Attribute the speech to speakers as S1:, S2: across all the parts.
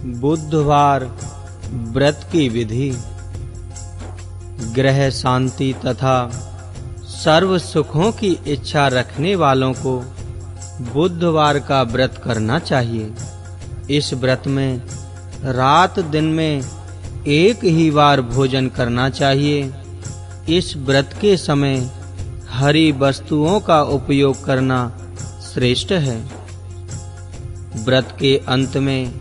S1: बुधवार व्रत की विधि। ग्रह शांति तथा सर्व सुखों की इच्छा रखने वालों को बुधवार का व्रत करना चाहिए। इस व्रत में रात दिन में एक ही बार भोजन करना चाहिए। इस व्रत के समय हरी वस्तुओं का उपयोग करना श्रेष्ठ है। व्रत के अंत में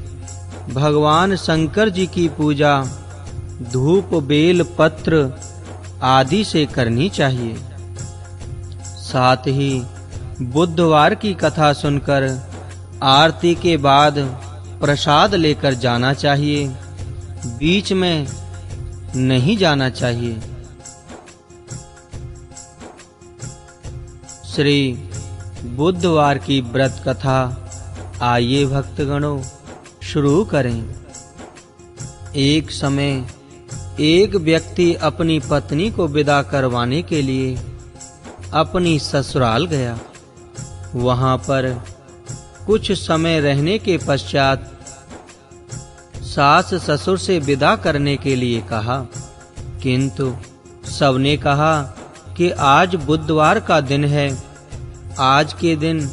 S1: भगवान शंकर जी की पूजा धूप बेल पत्र आदि से करनी चाहिए। साथ ही बुधवार की कथा सुनकर आरती के बाद प्रसाद लेकर जाना चाहिए, बीच में नहीं जाना चाहिए। श्री बुधवार की व्रत कथा आइए भक्तगणों शुरू करें। एक समय एक व्यक्ति अपनी पत्नी को विदा करवाने के लिए अपनी ससुराल गया। वहां पर कुछ समय रहने के पश्चात सास ससुर से विदा करने के लिए कहा, किंतु सबने कहा कि आज बुधवार का दिन है, आज के दिन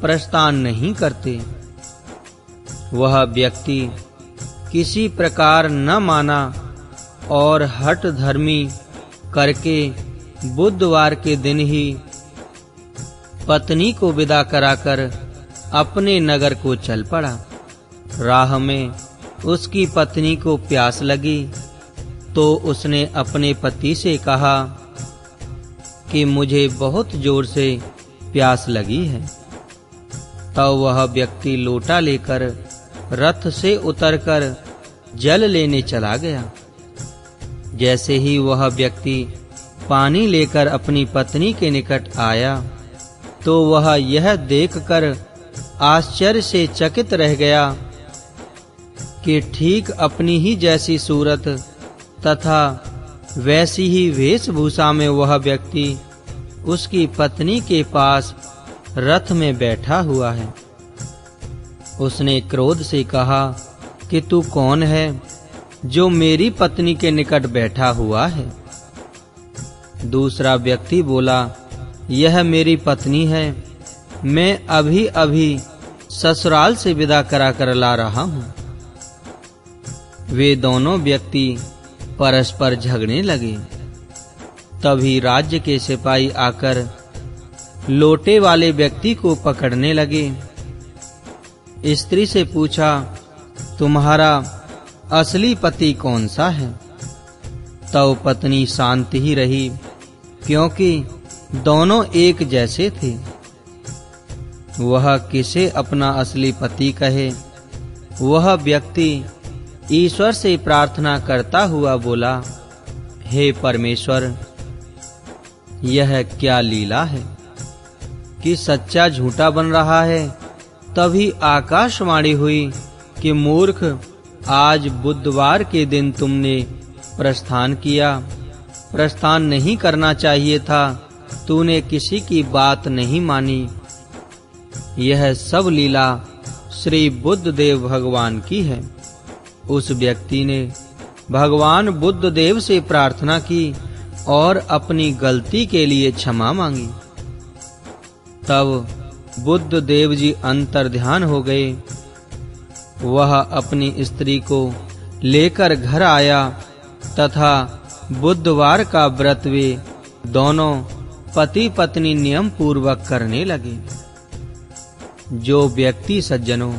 S1: प्रस्थान नहीं करते। वह व्यक्ति किसी प्रकार न माना और हठ धर्मी करके बुधवार के दिन ही पत्नी को विदा कराकर अपने नगर को चल पड़ा। राह में उसकी पत्नी को प्यास लगी तो उसने अपने पति से कहा कि मुझे बहुत जोर से प्यास लगी है। तब वह व्यक्ति लोटा लेकर रथ से उतरकर जल लेने चला गया। जैसे ही वह व्यक्ति पानी लेकर अपनी पत्नी के निकट आया तो वह यह देखकर आश्चर्य से चकित रह गया कि ठीक अपनी ही जैसी सूरत तथा वैसी ही वेशभूषा में वह व्यक्ति उसकी पत्नी के पास रथ में बैठा हुआ है। उसने क्रोध से कहा कि तू कौन है जो मेरी पत्नी के निकट बैठा हुआ है? दूसरा व्यक्ति बोला, यह मेरी पत्नी है, मैं अभी-अभी ससुराल से विदा कराकर ला रहा हूँ। वे दोनों व्यक्ति परस्पर झगड़ने लगे। तभी राज्य के सिपाही आकर लोटे वाले व्यक्ति को पकड़ने लगे। स्त्री से पूछा, तुम्हारा असली पति कौन सा है? तब पत्नी शांत ही रही, क्योंकि दोनों एक जैसे थे। वह किसे अपना असली पति कहे? वह व्यक्ति ईश्वर से प्रार्थना करता हुआ बोला, हे परमेश्वर, यह क्या लीला है कि सच्चा झूठा बन रहा है। तभी आकाशवाणी हुई कि मूर्ख, आज बुधवार के दिन तुमने प्रस्थान किया। प्रस्थान नहीं करना चाहिए था, तूने किसी की बात नहीं मानी। यह सब लीला श्री बुद्धदेव भगवान की है। उस व्यक्ति ने भगवान बुद्धदेव से प्रार्थना की और अपनी गलती के लिए क्षमा मांगी। तब बुद्धदेव जी अंतर्ध्यान हो गए। वह अपनी स्त्री को लेकर घर आया तथा बुधवार का व्रत वे दोनों पति पत्नी नियम पूर्वक करने लगे। जो व्यक्ति सज्जनों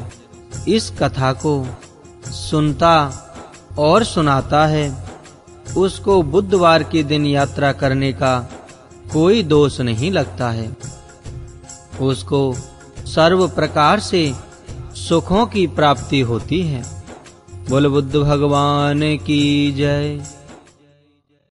S1: इस कथा को सुनता और सुनाता है, उसको बुधवार के दिन यात्रा करने का कोई दोष नहीं लगता है। उसको सर्व प्रकार से सुखों की प्राप्ति होती है। बोल बुद्ध भगवान की जय।